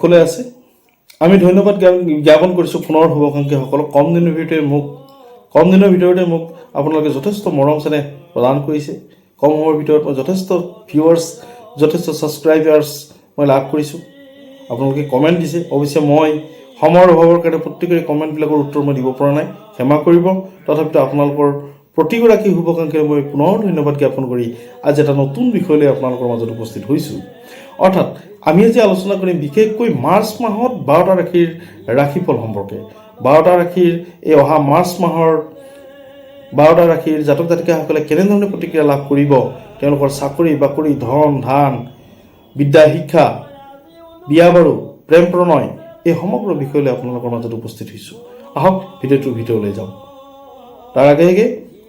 সকলে আছে। আমি ধন্যবাদ জ্ঞাপন কৰিছোঁ পুনৰ শুভাকাংক্ষীসকলক। কম দিনৰ ভিতৰতে মোক আপোনালোকে যথেষ্ট মৰম চেনেহ প্ৰদান কৰিছে। কম সময়ৰ ভিতৰত মই যথেষ্ট ভিউৱাৰ্ছ, যথেষ্ট ছাবস্ক্ৰাইবাৰ্ছ মই লাভ কৰিছোঁ। আপোনালোকে কমেণ্ট দিছে। অৱশ্যে মই সময়ৰ অভাৱৰ কাৰণে প্ৰত্যেকৰে কমেণ্টবিলাকৰ উত্তৰ মই দিব পৰা নাই, ক্ষমা কৰিব। তথাপিতো আপোনালোকৰ প্ৰতিগৰাকী শুভাকাংক্ষীক মই পুনৰ ধন্যবাদ জ্ঞাপন কৰি আজি এটা নতুন বিষয় লৈ আপোনালোকৰ মাজত উপস্থিত হৈছোঁ। অৰ্থাৎ আমি আজি আলোচনা কৰিম বিশেষকৈ মাৰ্চ মাহত 12টা ৰাশিৰ ৰাশিফল সম্পৰ্কে। 12টা ৰাশিৰ এই অহা মাৰ্চ মাহৰ 12টা ৰাশিৰ জাতক জাতিকাসকলে কেনেধৰণে প্ৰতিক্ৰিয়া লাভ কৰিব, তেওঁলোকৰ চাকৰি বাকৰি, ধন ধান, বিদ্যা শিক্ষা, বিয়া বাৰু, প্ৰেম প্ৰণয়, এই সমগ্ৰ বিষয় লৈ আপোনালোকৰ মাজত উপস্থিত হৈছোঁ। আহক ভিডিঅ'লৈ যাওঁ। তাৰ আগে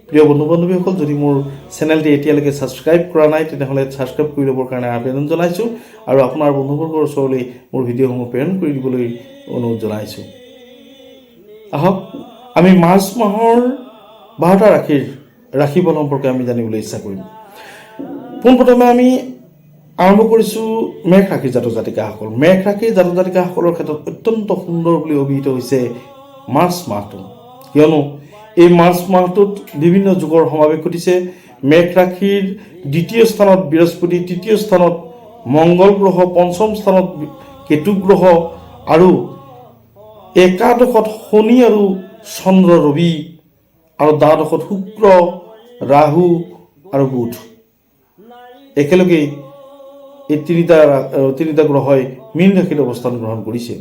প্ৰিয় বন্ধু বান্ধৱীসকল, যদি মোৰ চেনেলটি এতিয়ালৈকে ছাবস্ক্ৰাইব কৰা নাই তেনেহ'লে ছাবস্ক্ৰাইব কৰি ল'বৰ কাৰণে আবেদন জনাইছোঁ আৰু আপোনাৰ বন্ধুবৰ্গৰ ওচৰলৈ মোৰ ভিডিঅ'সমূহ প্ৰেৰণ কৰি দিবলৈ অনুৰোধ জনাইছোঁ। আহক আমি মাৰ্চ মাহৰ 12টা ৰাশিৰ ৰাশিফল সম্পৰ্কে আমি জানিবলৈ ইচ্ছা কৰিম। পোনপ্ৰথমে আমি আৰম্ভ কৰিছোঁ মেঘ ৰাশিৰ জাতক জাতিকাসকল। মেঘ ৰাশিৰ জাতক জাতিকাসকলৰ ক্ষেত্ৰত অত্যন্ত সুন্দৰ বুলি অভিহিত হৈছে মাৰ্চ মাহটো, কিয়নো এই মাৰ্চ মাহটোত বিভিন্ন যুগৰ সমাৱেশ ঘটিছে। মেঘ ৰাশিৰ দ্বিতীয় স্থানত বৃহস্পতি, তৃতীয় স্থানত মংগল গ্ৰহ, পঞ্চম স্থানত কেতু গ্ৰহ আৰু একাদশত শনি আৰু চন্দ্ৰ ৰবি আৰু দ্বাদশত শুক্ৰ, ৰাহু আৰু বুধ। একেলগে এই তিনিটা গ্ৰহই মীন ৰাশিত অৱস্থান গ্ৰহণ কৰিছে।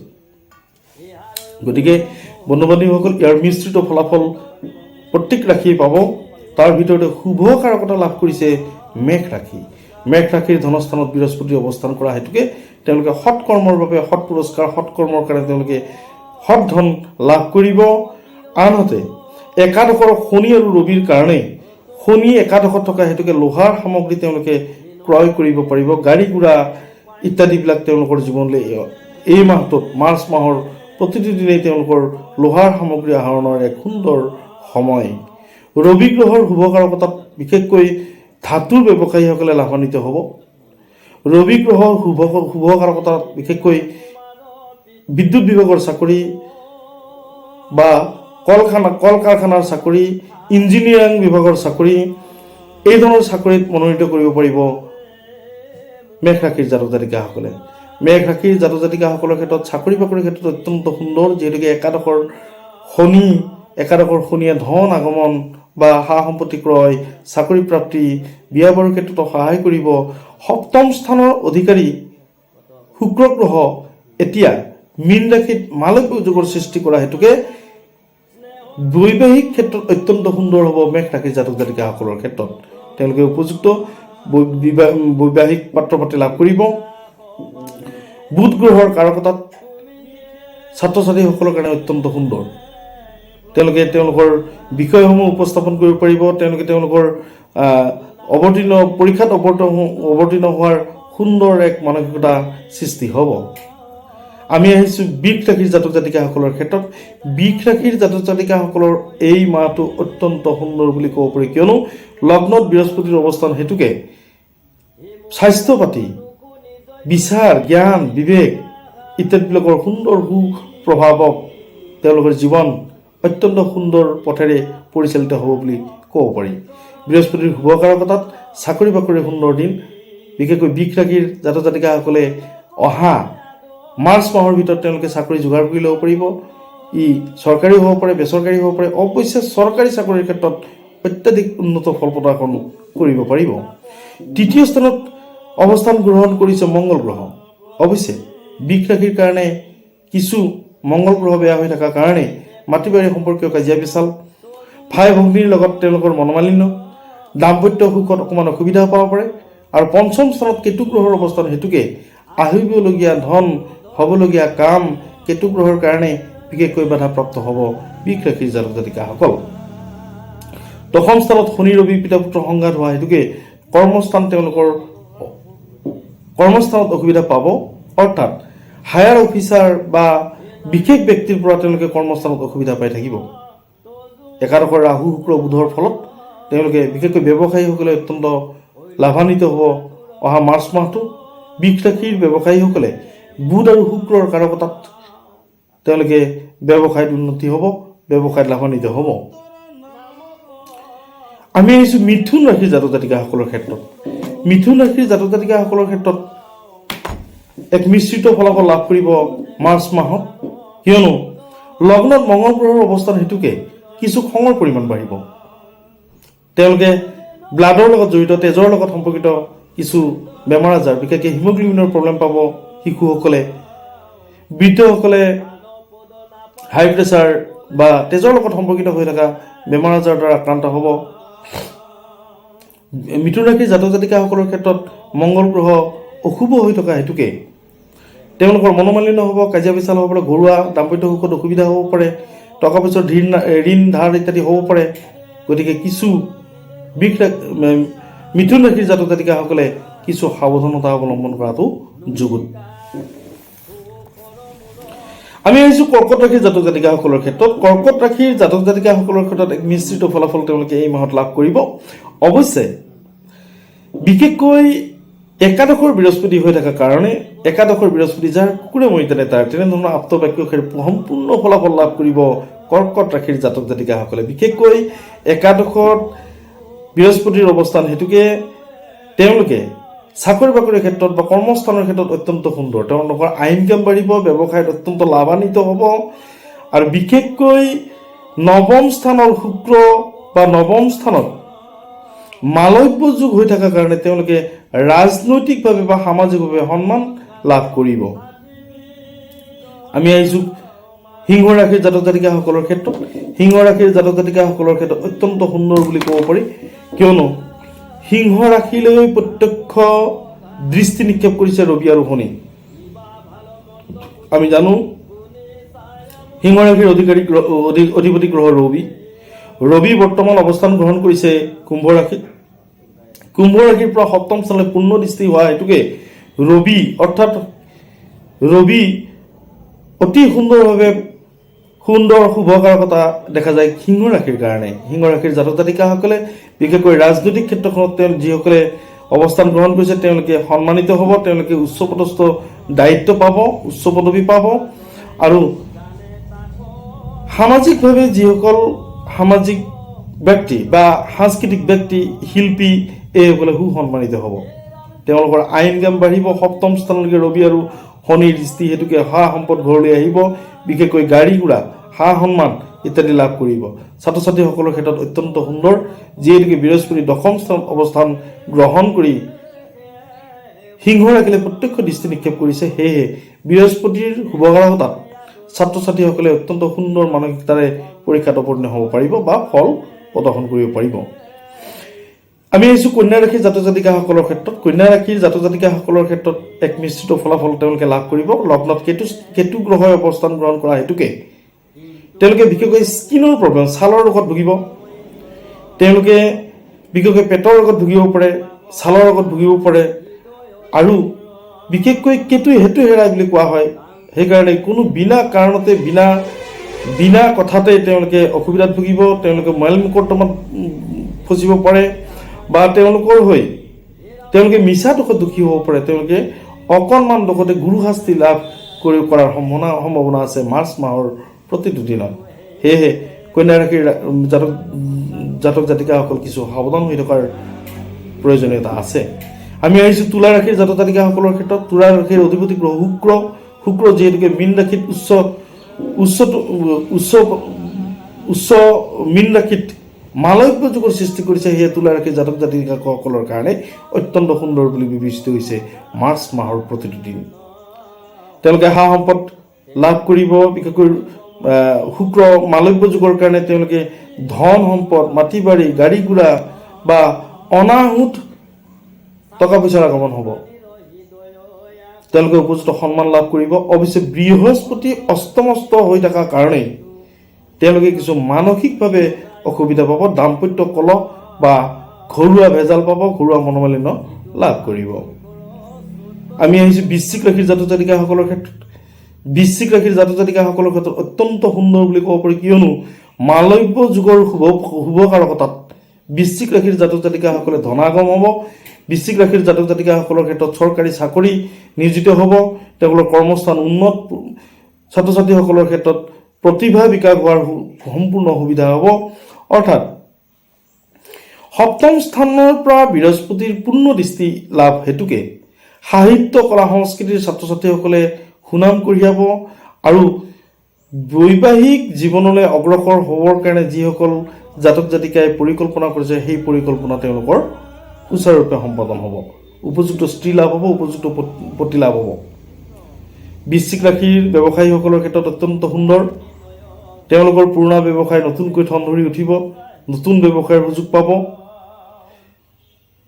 গতিকে বন্ধু বান্ধৱীসকল, ইয়াৰ মিশ্ৰিত ফলাফল প্ৰত্যেক ৰাশিয়ে পাব। তাৰ ভিতৰতে শুভ কাৰকতা লাভ কৰিছে মেঘ ৰাশি। মেঘ ৰাশিৰ ধনস্থানত বৃহস্পতি অৱস্থান কৰা হেতুকে তেওঁলোকে সৎকৰ্মৰ বাবে সৎ পুৰস্কাৰ, সৎকৰ্মৰ কাৰণে তেওঁলোকে সৎ ধন লাভ কৰিব। আনহাতে একাদশৰ শনি আৰু ৰবিৰ কাৰণে শনি একাদশত থকা হেতুকে লোহাৰ সামগ্ৰী তেওঁলোকে ক্ৰয় কৰিব পাৰিব। গাড়ী ঘোঁৰা ইত্যাদিবিলাক তেওঁলোকৰ জীৱনলৈ এই মাহটোত, মাৰ্চ মাহৰ প্ৰতিটো দিনেই তেওঁলোকৰ লোহাৰ সামগ্ৰী আহৰণৰ এক সুন্দৰ সময়। ৰবি গ্ৰহৰ শুভকাৰকতাত বিশেষকৈ ধাতুৰ ব্যৱসায়ীসকলে লাভান্বিত হ'ব। ৰবি গ্ৰহৰ শুভকাৰকতাত বিশেষকৈ বিদ্যুৎ বিভাগৰ চাকৰি বা কল কাৰখানাৰ চাকৰি, ইঞ্জিনিয়াৰিং বিভাগৰ চাকৰি, এই ধৰণৰ চাকৰিত মনোনীত কৰিব পাৰিব মেঘ ৰাশিৰ জাতক জাতিকাসকলে। মেঘ ৰাশিৰ জাতক জাতিকাসকলৰ ক্ষেত্ৰত চাকৰি বাকৰিৰ ক্ষেত্ৰত অত্যন্ত সুন্দৰ, যিহেতুকে একাদশৰ শনিয়ে ধন আগমন বা সা সম্পত্তি ক্ৰয়, চাকৰি প্ৰাপ্তি, বিয়া বাৰুৰ ক্ষেত্ৰতো সহায় কৰিব। সপ্তম স্থানৰ অধিকাৰী শুক্ৰ গ্ৰহ এতিয়া মীন ৰাশিত মালব্য যোগৰ সৃষ্টি কৰা হেতুকে বৈবাহিক ক্ষেত্ৰত অত্যন্ত সুন্দৰ হ'ব মেঘ ৰাশিৰ জাতক জাতিকাসকলৰ ক্ষেত্ৰত। তেওঁলোকে উপযুক্ত বৈবাহিক পাত্ৰ পাতি লাভ কৰিব। বুধ গ্ৰহৰ কাৰকতাত ছাত্ৰ ছাত্ৰীসকলৰ কাৰণে অত্যন্ত সুন্দৰ। তেওঁলোকে তেওঁলোকৰ বিষয়সমূহ উপস্থাপন কৰিব পাৰিব। তেওঁলোকে তেওঁলোকৰ পৰীক্ষাত অৱতীৰ্ণ হোৱাৰ সুন্দৰ এক মানসিকতা সৃষ্টি হ'ব। আমি আহিছোঁ বৃষ ৰাশিৰ জাতক জাতিকাসকলৰ ক্ষেত্ৰত। বৃষ ৰাশিৰ জাতক জাতিকাসকলৰ এই মাহটো অত্যন্ত সুন্দৰ বুলি ক'ব পাৰি, কিয়নো লগ্নত বৃহস্পতিৰ অৱস্থান হেতুকে স্বাস্থ্য পাতি, বিচাৰ, জ্ঞান, বিবেক ইত্যাদিবিলাকৰ সুন্দৰ সুপ্ৰভাৱক তেওঁলোকৰ জীৱন অত্যন্ত সুন্দৰ পথেৰে পৰিচালিত হ'ব বুলি ক'ব পাৰি। বৃহস্পতিৰ শুভকাৰকতাত চাকৰি বাকৰিৰ সুন্দৰ দিন। বিশেষকৈ বৃষ ৰাশিৰ জাতক জাতিকাসকলে অহা মাৰ্চ মাহৰ ভিতৰত তেওঁলোকে চাকৰি যোগাৰ কৰি ল'ব পাৰিব। ই চৰকাৰী হ'ব পাৰে, বেচৰকাৰী হ'ব পাৰে। অৱশ্যে চৰকাৰী চাকৰিৰ ক্ষেত্ৰত অত্যাধিক উন্নত ফল প্ৰদৰ্শন কৰিব পাৰিব। তৃতীয় স্থানত অৱস্থান গ্ৰহণ কৰিছে মংগল গ্ৰহ। অৱশ্যে বৃষ ৰাশিৰ কাৰণে কিছু মংগল গ্ৰহ বেয়া হৈ থকাৰ কাৰণে মাটি বাৰী সম্পৰ্কীয় কাজিয়া পেচাল, ভাই ভগ্নীৰ লগত তেওঁলোকৰ মনোমালিন্য, দাম্পত্য সুখত অকণমান অসুবিধা পাব পাৰে। আৰু পঞ্চম স্থানত কেতু গ্ৰহৰ অৱস্থান হেতুকে আহিবলগীয়া ধন, হ'বলগীয়া কাম কেতু গ্ৰহৰ কাৰণে বিশেষকৈ বাধাপ্ৰাপ্ত হ'ব বৃষ ৰাশিৰ জাতক জাতিকাসকল। দশম স্থানত শনি ৰবি পিতা পুত্ৰ সংঘাত হোৱা হেতুকে কৰ্মস্থানত অসুবিধা পাব। অৰ্থাৎ হায়াৰ অফিচাৰ বা বিশেষ ব্যক্তিৰ পৰা তেওঁলোকে কৰ্মস্থানত অসুবিধা পাই থাকিব। একাদশৰ ৰাহু শুক্ৰ বুধৰ ফলত তেওঁলোকে বিশেষকৈ ব্যৱসায়ীসকলে অত্যন্ত লাভান্বিত হ'ব অহা মাৰ্চ মাহটো। বৃষ ৰাশিৰ ব্যৱসায়ীসকলে বুধ আৰু শুক্ৰৰ কাৰকতাত তেওঁলোকে ব্যৱসায়ত উন্নতি হ'ব, ব্যৱসায়ত লাভান্বিত হ'ব। আমি আহিছোঁ মিথুন ৰাশিৰ জাতক জাতিকাসকলৰ ক্ষেত্ৰত। মিথুন ৰাশিৰ জাতক জাতিকাসকলৰ ক্ষেত্ৰত এক মিশ্ৰিত ফলাফল লাভ কৰিব মাৰ্চ মাহত, কিয়নো লগ্নত মঙ্গল গ্ৰহৰ অৱস্থান হেতুকে কিছু খঙৰ পৰিমাণ বাঢ়িব। তেওঁলোকে ব্লাডৰ লগত জড়িত, তেজৰ লগত সম্পৰ্কিত কিছু বেমাৰ আজাৰ, বিশেষকৈ হিমগ্ল'বিনৰ প্ৰব্লেম পাব শিশুসকলে। বৃদ্ধসকলে হাই প্ৰেছাৰ বা তেজৰ লগত সম্পৰ্কিত হৈ থকা বেমাৰ আজাৰৰ দ্বাৰা আক্ৰান্ত হ'ব। মিথুন ৰাশিৰ জাতক জাতিকাসকলৰ ক্ষেত্ৰত মঙ্গল গ্ৰহ অশুভ হৈ থকা হেতুকে তেওঁলোকৰ মনোমালিন্য হ'ব, কাজিয়া পেচাল হ'ব পাৰে, ঘৰুৱা দাম্পত্য সুখত অসুবিধা হ'ব পাৰে, টকা পইচাৰ ঋণ ধাৰ ইত্যাদি হ'ব পাৰে। গতিকে কিছু মিথুন ৰাশিৰ জাতক জাতিকাসকলে কিছু সাৱধানতা অৱলম্বন কৰাটো যুগুত। আমি আহিছোঁ কৰ্কট ৰাশিৰ জাতক জাতিকাসকলৰ ক্ষেত্ৰত। কৰ্কট ৰাশিৰ জাতক জাতিকাসকলৰ ক্ষেত্ৰত এক মিশ্ৰিত ফলাফল তেওঁলোকে এই মাহত লাভ কৰিব। অৱশ্যে বিশেষকৈ একাদশৰ বৃহস্পতি হৈ থকাৰ কাৰণে, একাদশৰ বৃহস্পতি যাৰ কুকুৰে মৰি তেনে তাৰ, তেনেধৰণৰ আপ্ত বাক্যশাৰী সম্পূৰ্ণ ফলাফল লাভ কৰিব কৰ্কট ৰাশিৰ জাতক জাতিকাসকলে। বিশেষকৈ একাদশত বৃহস্পতিৰ অৱস্থান হেতুকে তেওঁলোকে চাকৰি বাকৰিৰ ক্ষেত্ৰত বা কৰ্মস্থানৰ ক্ষেত্ৰত অত্যন্ত সুন্দৰ, তেওঁলোকৰ আয় ইনকাম বাঢ়িব, ব্যৱসায়ত অত্যন্ত লাভান্বিত হ'ব। আৰু বিশেষকৈ নৱম স্থানৰ শুক্ৰ বা নৱম স্থানত মালব্য যোগ হৈ থকাৰ কাৰণে তেওঁলোকে ৰাজনৈতিকভাৱে বা সামাজিকভাৱে সন্মান লাভ কৰিব। আমি আহিছোঁ সিংহ ৰাশিৰ জাতক জাতিকাসকলৰ ক্ষেত্ৰত। সিংহ ৰাশিৰ জাতক জাতিকাসকলৰ ক্ষেত্ৰত অত্যন্ত সুন্দৰ বুলি ক'ব পাৰি, কিয়নো সিংহ ৰাশিলৈ প্ৰত্যক্ষ দৃষ্টি নিক্ষেপ কৰিছে ৰবি আৰু শনি। আমি জানো সিংহ ৰাশিৰ অধিপতি গ্ৰহ ৰবি বৰ্তমান অৱস্থান গ্ৰহণ কৰিছে কুম্ভ ৰাশিত। কুম্ভ ৰাশিৰ পৰা সপ্তম স্থানলৈ পূৰ্ণ দৃষ্টি হোৱা হেতুকে ৰবি অতি সুন্দৰভাৱে সুন্দৰ শুভকাৰকতা দেখা যায় সিংহ ৰাশিৰ কাৰণে। সিংহ ৰাশিৰ জাতক জাতিকাসকলে বিশেষকৈ ৰাজনৈতিক ক্ষেত্ৰখনত যিসকলে অৱস্থান গ্ৰহণ কৰিছে তেওঁলোকে সন্মানিত হ'ব, তেওঁলোকে উচ্চপদস্থ দায়িত্ব পাব, উচ্চ পদবী পাব। আৰু সামাজিকভাৱে যিসকল সামাজিক ব্যক্তি বা সাংস্কৃতিক ব্যক্তি, শিল্পী, এইসকলে সুসন্মানিত হ'ব। তেওঁলোকৰ আয় ইনকাম বাঢ়িব। সপ্তম স্থানলৈকে ৰবি আৰু শনিৰ দৃষ্টি হেতুকে সা সম্পদ ঘৰলৈ আহিব, বিশেষকৈ গাড়ী ঘোঁৰা, সা সন্মান ইত্যাদি লাভ কৰিব। ছাত্ৰ ছাত্ৰীসকলৰ ক্ষেত্ৰত অত্যন্ত সুন্দৰ, যিহেতুকে বৃহস্পতি দশম স্থানত অৱস্থান গ্ৰহণ কৰি সিংহ ৰাশিলৈ প্ৰত্যক্ষ দৃষ্টি নিক্ষেপ কৰিছে। সেয়েহে বৃহস্পতিৰ শুভকাৰকতাত ছাত্ৰ ছাত্ৰীসকলে অত্যন্ত সুন্দৰ মানসিকতাৰে পৰীক্ষাত অৱতীৰ্ণ হ'ব পাৰিব বা ফল প্ৰদৰ্শন কৰিব পাৰিব। আমি আহিছোঁ কন্যা ৰাশিৰ জাতক জাতিকাসকলৰ ক্ষেত্ৰত। কন্যা ৰাশিৰ জাতক জাতিকাসকলৰ ক্ষেত্ৰত এক মিশ্ৰিত ফলাফল তেওঁলোকে লাভ কৰিব। লগ্নত কেতু গ্ৰহই অৱস্থান গ্ৰহণ কৰা হেতুকে তেওঁলোকে বিশেষকৈ স্কিনৰ প্ৰব্লেম, ছালৰ ৰোগত ভুগিব। তেওঁলোকে বিশেষকৈ পেটৰ ৰোগত ভুগিব পাৰে, ছালৰ ৰোগত ভুগিব পাৰে। আৰু বিশেষকৈ কেতুৱে হেতু হেৰাই বুলি কোৱা হয়। সেইকাৰণে কোনো বিনা কাৰণতে বিনা কথাতে তেওঁলোকে অসুবিধাত ভুগিব, তেওঁলোকে মইল মোকৰ্দমাত ফচিব পাৰে বা তেওঁলোকে মিছা দোষত দোষী হ'ব পাৰে। তেওঁলোকে অকণমান দোষতে গুৰু শাস্তি লাভ কৰাৰ সম্ভাৱনা আছে মাৰ্চ মাহৰ প্ৰতিটো দিনত। সেয়েহে কন্যা ৰাশিৰ জাতক জাতিকাসকল কিছু সাৱধান হৈ থকাৰ প্ৰয়োজনীয়তা আছে। আমি আহিছোঁ তুলা ৰাশিৰ জাতক জাতিকাসকলৰ ক্ষেত্ৰত। তুলা ৰাশিৰ অধিপতি গ্ৰহ শুক্ৰ যিহেতুকে মীন ৰাশিত উচ্চ মীন ৰাশিত মালব্য যোগৰ সৃষ্টি কৰিছে। সেয়ে তুলা ৰাশিৰ জাতক জাতিকাসকলৰ কাৰণে অত্যন্ত সুন্দৰ বুলি বিবেচিত হৈছে মাৰ্চ মাহৰ প্ৰতিটো দিন। তেওঁলোকে সা সম্পদ লাভ কৰিব। বিশেষকৈ শুক্ৰ মালব্য যুগৰ কাৰণে তেওঁলোকে ধন সম্পদ, মাটি বাৰী, গাড়ী ঘোঁৰা বা অনাহুত টকা পইচাৰ আগমন হ'ব। তেওঁলোকে উপযুক্ত সন্মান লাভ কৰিব। অৱশ্যে বৃহস্পতি অস্তমস্ত হৈ থকাৰ কাৰণেই তেওঁলোকে কিছু মানসিকভাৱে অসুবিধা পাব, দাম্পত্য কলহ বা ঘৰুৱা ভেজাল পাব, ঘৰুৱা মনোমালিন্য লাভ কৰিব। আমি আহিছোঁ বৃশ্চিক ৰাশিৰ জাতক জাতিকাসকলৰ ক্ষেত্ৰত। বৃশ্চিক ৰাশিৰ জাতক জাতিকাসকলৰ ক্ষেত্ৰত অত্যন্ত সুন্দৰ বুলি ক'ব পাৰি, কিয়নো মালব্য যুগৰ শুভকাৰকতাত বৃশ্চিক ৰাশিৰ জাতক জাতিকাসকলে ধনাগম হ'ব। বৃশ্চিক ৰাশিৰ জাতক জাতিকাসকলৰ ক্ষেত্ৰত চৰকাৰী চাকৰি নিয়োজিত হ'ব। তেওঁলোকৰ কৰ্মস্থান উন্নত, ছাত্ৰ ছাত্ৰীসকলৰ ক্ষেত্ৰত প্ৰতিভা বিকাশ হোৱাৰ সম্পূৰ্ণ সুবিধা হ'ব। অৰ্থাৎ সপ্তম স্থানৰ পৰা বৃহস্পতিৰ পূৰ্ণ দৃষ্টি লাভ হেতুকে সাহিত্য কলা সংস্কৃতিৰ ছাত্ৰ ছাত্ৰীসকলে সুনাম কঢ়িয়াব আৰু বৈবাহিক জীৱনলৈ অগ্ৰসৰ হ'বৰ কাৰণে যিসকল জাতক জাতিকাই পৰিকল্পনা কৰিছে সেই পৰিকল্পনা তেওঁলোকৰ সুচাৰুৰূপে সম্পাদন হ'ব। উপযুক্ত স্ত্ৰী লাভ হ'ব, উপযুক্ত পতি লাভ হ'ব। বৃশ্চিক ৰাশিৰ ব্যৱসায়ীসকলৰ ক্ষেত্ৰত অত্যন্ত সুন্দৰ। তেওঁলোকৰ পুৰণা ব্যৱসায় নতুনকৈ ঠন ধৰি উঠিব, নতুন ব্যৱসায়ৰ সুযোগ পাব।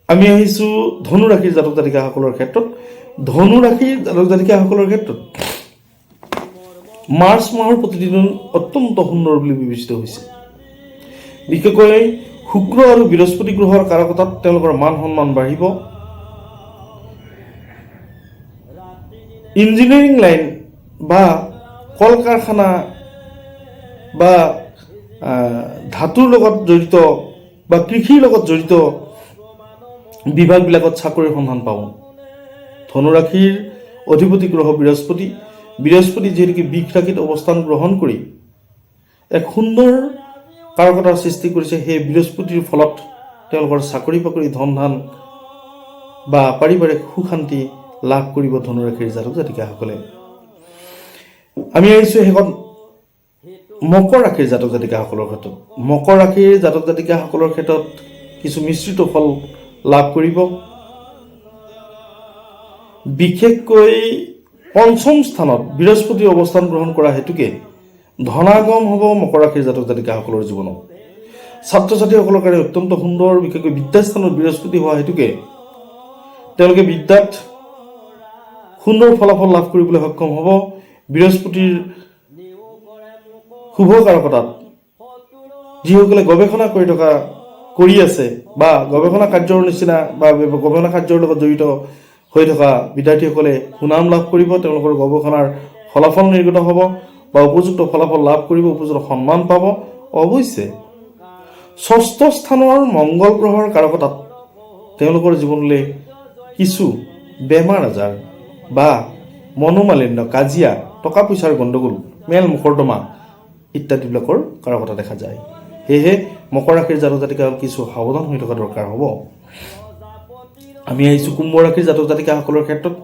আমি আহিছোঁ ধনু ৰাশিৰ জাতক জাতিকাসকলৰ ক্ষেত্ৰত। ধনু ৰাশিৰ জাতক জাতিকাসকলৰ ক্ষেত্ৰত মাৰ্চ মাহৰ প্ৰতিদিন অত্যন্ত সুন্দৰ বুলি বিবেচিত হৈছে। বিশেষকৈ শুক্ৰ আৰু বৃহস্পতি গ্ৰহৰ কাৰকতাত তেওঁলোকৰ মান সন্মান বাঢ়িব। ইঞ্জিনিয়াৰিং লাইন বা কল কাৰখানা বা ধাতুৰ লগত জড়িত বা কৃষিৰ লগত জড়িত বিভাগবিলাকত চাকৰিৰ সন্ধান পাব। ধনুৰাশিৰ অধিপতি গ্ৰহ বৃহস্পতি যিহেতুকে বৃষ ৰাশিত অৱস্থান গ্ৰহণ কৰি এক সুন্দৰ কাৰকতাৰ সৃষ্টি কৰিছে। সেই বৃহস্পতিৰ ফলত তেওঁলোকৰ চাকৰি বাকৰি, ধন ধান বা পাৰিবাৰিক সুখ শান্তি লাভ কৰিব ধনুৰাশিৰ জাতক জাতিকাসকলে। আমি আহিছোঁ শেষত মকৰ ৰাশিৰ জাতক জাতিকাসকলৰ ক্ষেত্ৰত। মকৰ ৰাশিৰ জাতক জাতিকাসকলৰ ক্ষেত্ৰত কিছু মিশ্ৰিত ফল লাভ কৰিব। বিশেষকৈ পঞ্চম স্থানত বৃহস্পতিৰ অৱস্থান গ্ৰহণ কৰা হেতুকে ধনাগম হ'ব মকৰ ৰাশিৰ জাতক জাতিকাসকলৰ জীৱনত। ছাত্ৰ ছাত্ৰীসকলৰ কাৰণে অত্যন্ত সুন্দৰ। বিশেষকৈ বিদ্যাস্থানত বৃহস্পতি হোৱা হেতুকে তেওঁলোকে বিদ্যাত সুন্দৰ ফলাফল লাভ কৰিবলৈ সক্ষম হ'ব। বৃহস্পতিৰ শুভ কাৰকতাত যিসকলে গৱেষণা কৰি আছে বা গৱেষণা কাৰ্যৰ নিচিনা বা গৱেষণা কাৰ্যৰ লগত জড়িত হৈ থকা বিদ্যাৰ্থীসকলে সুনাম লাভ কৰিব। তেওঁলোকৰ গৱেষণাৰ ফলাফল নিৰ্গত হ'ব বা উপযুক্ত ফলাফল লাভ কৰিব, উপযুক্ত সন্মান পাব। অৱশ্যে ষষ্ঠ স্থানৰ মংগল গ্ৰহৰ কাৰকতাত তেওঁলোকৰ জীৱনলৈ কিছু বেমাৰ আজাৰ বা মনোমালিন্য, কাজিয়া, টকা পইচাৰ গণ্ডগোল, মেল মোকৰ্দমা ইত্যাদিবিলাকৰ কাৰকতা দেখা যায়। সেয়েহে মকৰ ৰাশিৰ জাতক জাতিকাসকল কিছু সাৱধান হৈ থকা দৰকাৰ হ'ব। আমি আহিছোঁ কুম্ভ ৰাশিৰ জাতক জাতিকাসকলৰ ক্ষেত্ৰত।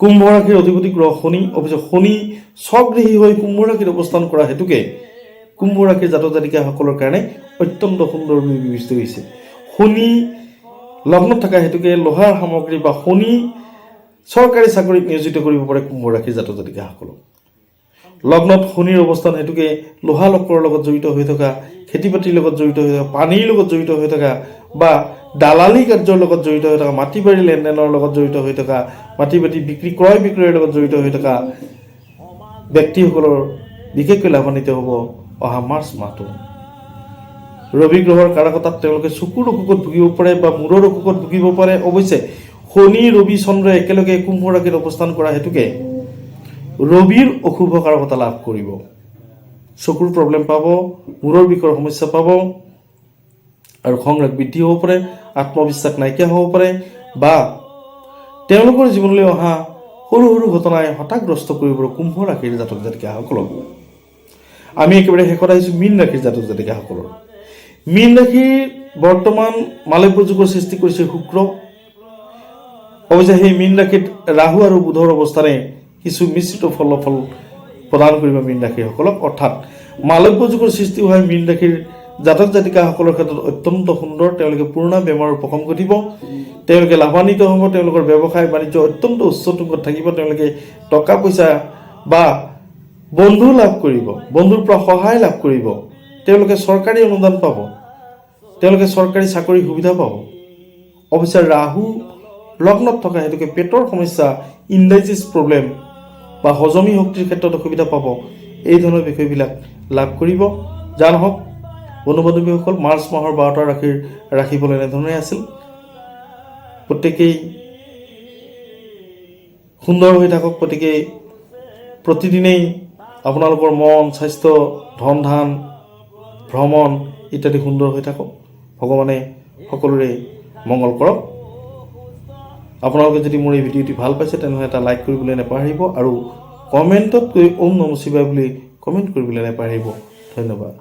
কুম্ভ ৰাশিৰ অধিপতি গ্ৰহ শনি। অৱশ্যে শনি স্বগৃহী হৈ কুম্ভ ৰাশিত অৱস্থান কৰা হেতুকে কুম্ভ ৰাশিৰ জাতক জাতিকাসকলৰ কাৰণে অত্যন্ত সুন্দৰ বুলি বিবেচিত হৈছে। শনি লগ্নত থকা হেতুকে লোহাৰ সামগ্ৰী বা শনি চৰকাৰী চাকৰিত নিয়োজিত কৰিব পাৰে কুম্ভ ৰাশিৰ জাতক জাতিকাসকলক। লগ্নত শনিৰ অৱস্থান হেতুকে লোহা লক্কৰৰ লগত জড়িত হৈ থকা, খেতি বাতিৰ লগত জড়িত হৈ থকা, পানীৰ লগত জড়িত হৈ থকা বা দালালি কাৰ্যৰ লগত জড়িত হৈ থকা, মাটি বাৰী লেনদেনৰ লগত জড়িত হৈ থকা, মাটি বাৰী ক্ৰয় বিক্ৰয়ৰ লগত জড়িত হৈ থকা ব্যক্তিসকলৰ বিশেষকৈ লাভান্বিত হ'ব অহা মাৰ্চ মাহটো। ৰবি গ্ৰহৰ কাৰকতাত তেওঁলোকে চকুৰ অসুখত ভুগিব পাৰে বা মূৰৰ অসুখত ভুগিব পাৰে। অৱশ্যে শনি, ৰবি, চন্দ্ৰই একেলগে কুম্ভ ৰাশিত অৱস্থান কৰা হেতুকে ৰবিৰ অশুভ কাৰকতা লাভ কৰিব। চকুৰ প্ৰব্লেম পাব, মূৰৰ বিষৰ সমস্যা পাব আৰু খং ৰাগ বৃদ্ধি হ'ব পাৰে, আত্মবিশ্বাস নাইকিয়া হ'ব পাৰে বা তেওঁলোকৰ জীৱনলৈ অহা সৰু সৰু ঘটনাই হতাশগ্ৰস্ত কৰিব কুম্ভ ৰাশিৰ জাতক জাতিকাসকলক। আমি একেবাৰে শেষত আহিছোঁ মীন ৰাশিৰ জাতক জাতিকাসকলৰ। মীন ৰাশিৰ বৰ্তমান মালব্য যুগৰ সৃষ্টি কৰিছে শুক্ৰ। অৱশ্যে সেই মীন ৰাশিত ৰাহু আৰু বুধৰ অৱস্থানে কিছু মিশ্ৰিত ফলাফল প্ৰদান কৰিব মীন ৰাশিসকলক। অৰ্থাৎ মালব্য যুগৰ সৃষ্টি হোৱা মীন ৰাশিৰ জাতক জাতিকাসকলৰ ক্ষেত্ৰত অত্যন্ত সুন্দৰ। তেওঁলোকে পুৰণা বেমাৰৰ উপশম ঘটিব, তেওঁলোকে লাভান্বিত হ'ব, তেওঁলোকৰ ব্যৱসায় বাণিজ্য অত্যন্ত উচ্চ তুংগত থাকিব, তেওঁলোকে টকা পইচা বা বন্ধু লাভ কৰিব, বন্ধুৰ পৰা সহায় লাভ কৰিব, তেওঁলোকে চৰকাৰী অনুদান পাব, তেওঁলোকে চৰকাৰী চাকৰি সুবিধা পাব। অৱশ্যে ৰাহু লগ্নত থকা হেতুকে পেটৰ সমস্যা, ইনডাইজেছ প্ৰব্লেম বা হজমী শক্তিৰ ক্ষেত্ৰত অসুবিধা পাব। এই ধৰণৰ বিষয়বিলাক লাভ কৰিব। যা নহওক বন্ধু বান্ধৱীসকল, মাৰ্চ মাহৰ 12টা ৰাশিৰ ৰাশিফল এনেধৰণে আছিল। প্ৰত্যেকেই সুন্দৰ হৈ থাকক, প্ৰত্যেকেই প্ৰতিদিনেই আপোনালোকৰ মন, স্বাস্থ্য, ধন ধান, ভ্ৰমণ ইত্যাদি সুন্দৰ হৈ থাকক। ভগৱানে সকলোৰে মংগল কৰক। আপোনালোকে যদি মোৰ এই ভিডিঅ'টি ভাল পাইছে তেনেহ'লে এটা লাইক কৰিবলৈ নাপাহৰিব আৰু কমেণ্টত গৈ ওম নম শিৱায় বুলি কমেণ্ট কৰিবলৈ নাপাহৰিব। ধন্যবাদ।